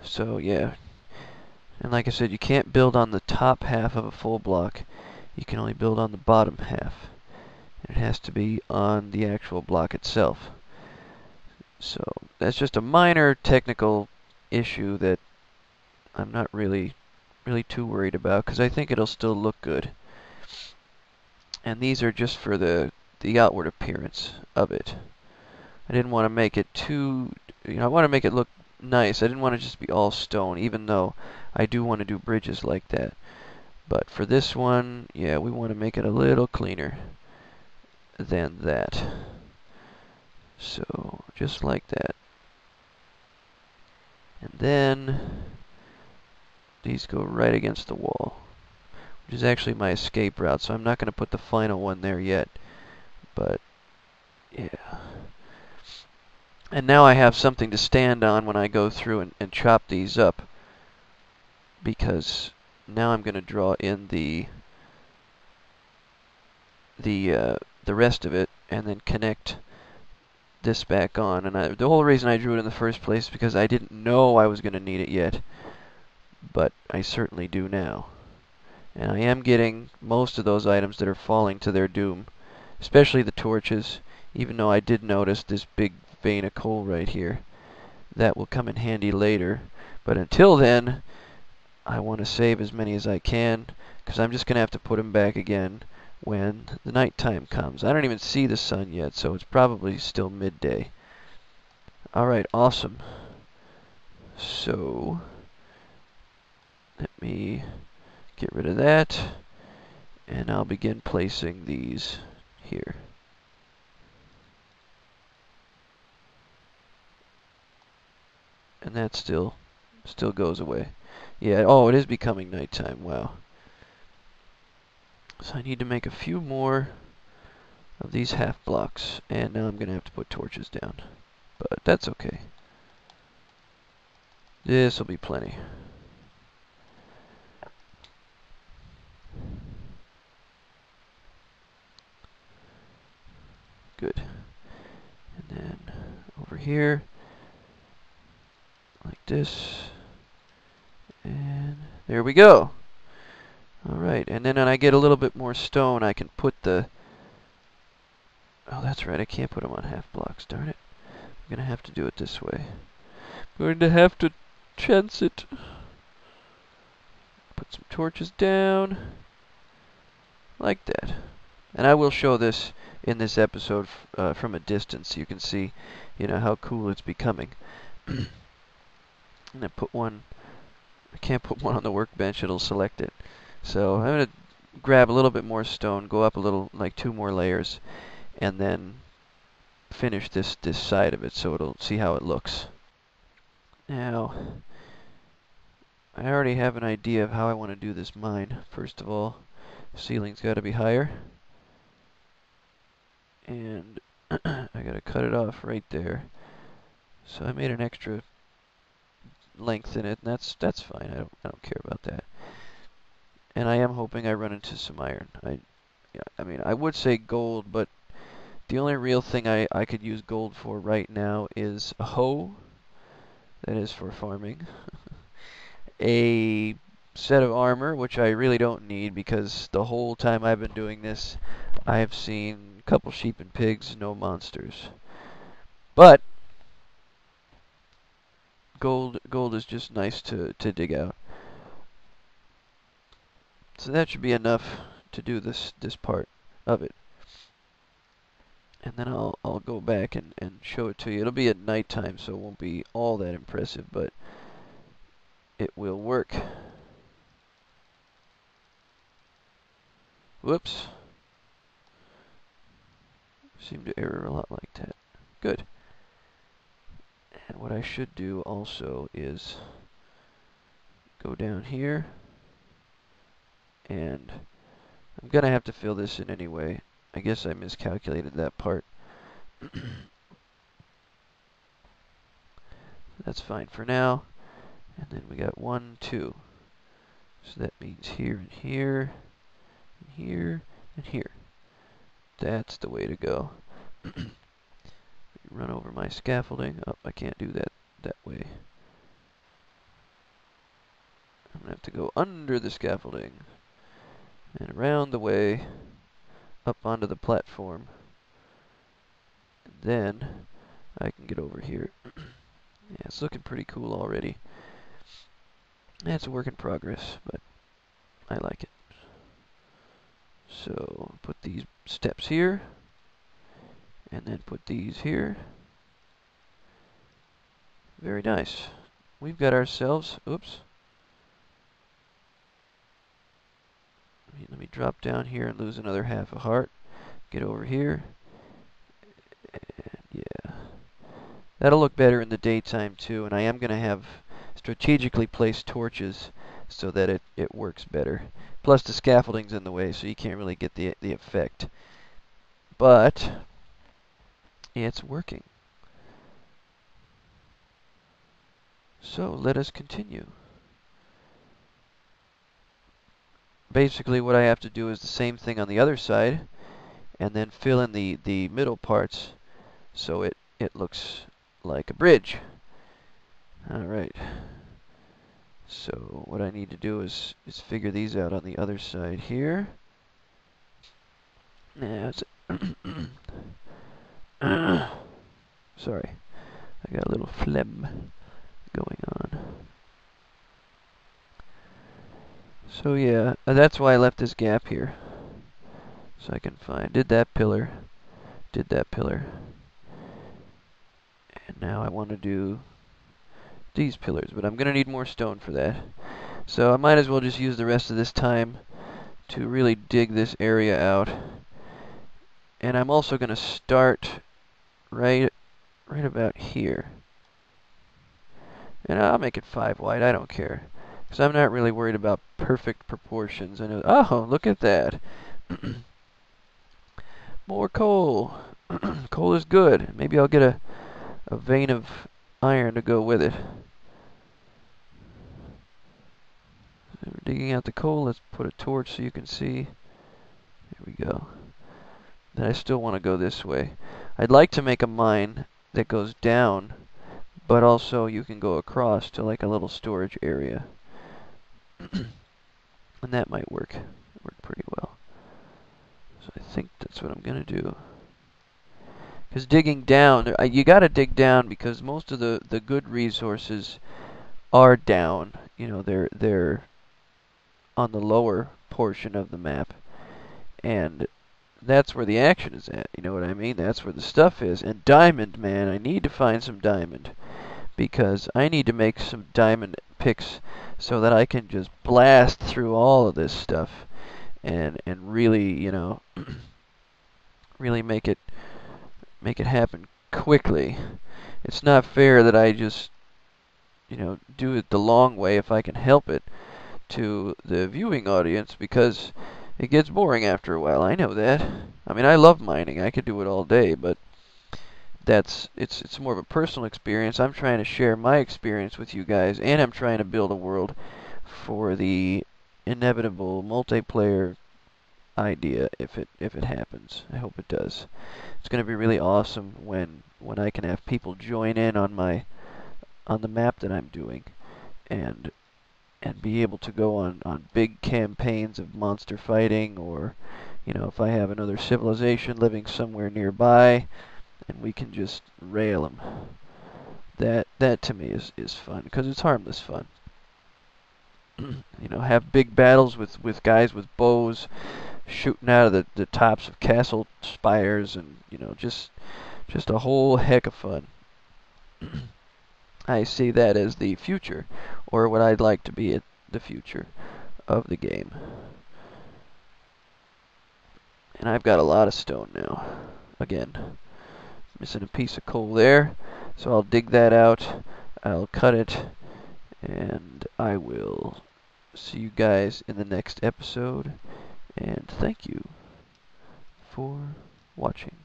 So yeah, and like I said, you can't build on the top half of a full block. You can only build on the bottom half. It has to be on the actual block itself. So that's just a minor technical issue that I'm not really too worried about because I think it'll still look good. And these are just for the outward appearance of it. I didn't want to make it too, I want to make it look nice. I didn't want to just be all stone, even though I do want to do bridges like that. But for this one, yeah, we want to make it a little cleaner than that. So, just like that. And then, these go right against the wall, which is actually my escape route, so I'm not going to put the final one there yet. But, yeah. And now I have something to stand on when I go through and chop these up, because now I'm going to draw in the rest of it and then connect this back on. And the whole reason I drew it in the first place is because I didn't know I was going to need it yet, but I certainly do now. And I am getting most of those items that are falling to their doom, especially the torches, even though I did notice this big vein of coal right here. That will come in handy later, but until then, I want to save as many as I can, because I'm just going to have to put them back again when the night time comes. I don't even see the sun yet, so it's probably still midday. Alright, awesome. So, let me get rid of that, and I'll begin placing these here. And that still goes away. Yeah, oh, it is becoming nighttime, wow. So I need to make a few more of these half blocks, and now I'm going to have to put torches down. But that's okay. This will be plenty. Good. And then over here, like this. And there we go. Alright, and then when I get a little bit more stone, I can put the... Oh, that's right, I can't put them on half blocks, darn it. I'm going to have to do it this way. I'm going to have to chance it. Put some torches down. Like that. And I will show this in this episode from a distance so you can see, how cool it's becoming. And I put one... I can't put one on the workbench, it'll select it. So I'm going to grab a little bit more stone, go up a little, like 2 more layers, and then finish this side of it so it'll see how it looks. Now, I already have an idea of how I want to do this mine. First of all, the ceiling's got to be higher. And I got to cut it off right there. So I made an extra length in it, and that's fine. I don't care about that. And I am hoping I run into some iron. I mean, I would say gold, but the only real thing I could use gold for right now is a hoe. That is for farming. A set of armor, which I really don't need because the whole time I've been doing this, I have seen a couple sheep and pigs, no monsters. But gold is just nice to dig out. So that should be enough to do this part of it. And then I'll go back and show it to you. It'll be at nighttime, so it won't be all that impressive, but it will work. Whoops. Seemed to error a lot like that. Good. And what I should do also is go down here, and I'm gonna have to fill this in anyway. I guess I miscalculated that part. That's fine for now. And then we got 1, 2. So that means here and here, and here, and here. That's the way to go. Run over my scaffolding. Oh, I can't do that way. going to have to go under the scaffolding and around the way up onto the platform. And then I can get over here. Yeah, it's looking pretty cool already. Yeah, it's a work in progress, but I like it. So put these steps here, and then put these here. Very nice. We've got ourselves, oops. Let me drop down here and lose another half a heart. Get over here. And yeah. That'll look better in the daytime too, and I am going to have strategically placed torches so that it works better. Plus the scaffolding's in the way, so you can't really get the effect. But it's working. So let us continue. Basically what I have to do is the same thing on the other side, and then fill in the middle parts so it looks like a bridge. Alright. So what I need to do is figure these out on the other side here. Now it's sorry, I got a little phlegm going on. So yeah, that's why I left this gap here. So I can find, did that pillar, and now I want to do these pillars, but I'm going to need more stone for that. So I might as well just use the rest of this time to really dig this area out. And I'm also going to start right about here. And I'll make it 5 wide, I don't care. Because I'm not really worried about perfect proportions. I know, oh, look at that. More coal. Coal is good. Maybe I'll get a vein of iron to go with it. So we're digging out the coal. Let's put a torch so you can see. There we go. Then I still want to go this way. I'd like to make a mine that goes down, but also you can go across to like a little storage area. And that might work pretty well. So I think that's what I'm going to do. Because digging down, you got to dig down because most of the good resources are down. You know, they're on the lower portion of the map. And that's where the action is at, you know what I mean? That's where the stuff is. And diamond, man, I need to find some diamond. Because I need to make some diamond picks so that I can just blast through all of this stuff and really, you know, really make it happen quickly. It's not fair that I just, you know, do it the long way if I can help it to the viewing audience, because it gets boring after a while. I know that. I mean, I love mining. I could do it all day, but it's more of a personal experience. I'm trying to share my experience with you guys, and I'm trying to build a world for the inevitable multiplayer idea if it happens. I hope it does. It's going to be really awesome when I can have people join in on the map that I'm doing, and be able to go on big campaigns of monster fighting, or you know, if I have another civilization living somewhere nearby, and we can just rail them. That to me is fun, because it's harmless fun. You know, have big battles with guys with bows shooting out of the tops of castle spires, and you know, just a whole heck of fun. I see that as the future, or what I'd like to be at the future of the game. And I've got a lot of stone now. Again, missing a piece of coal there, so I'll dig that out, I'll cut it, and I will see you guys in the next episode, and thank you for watching.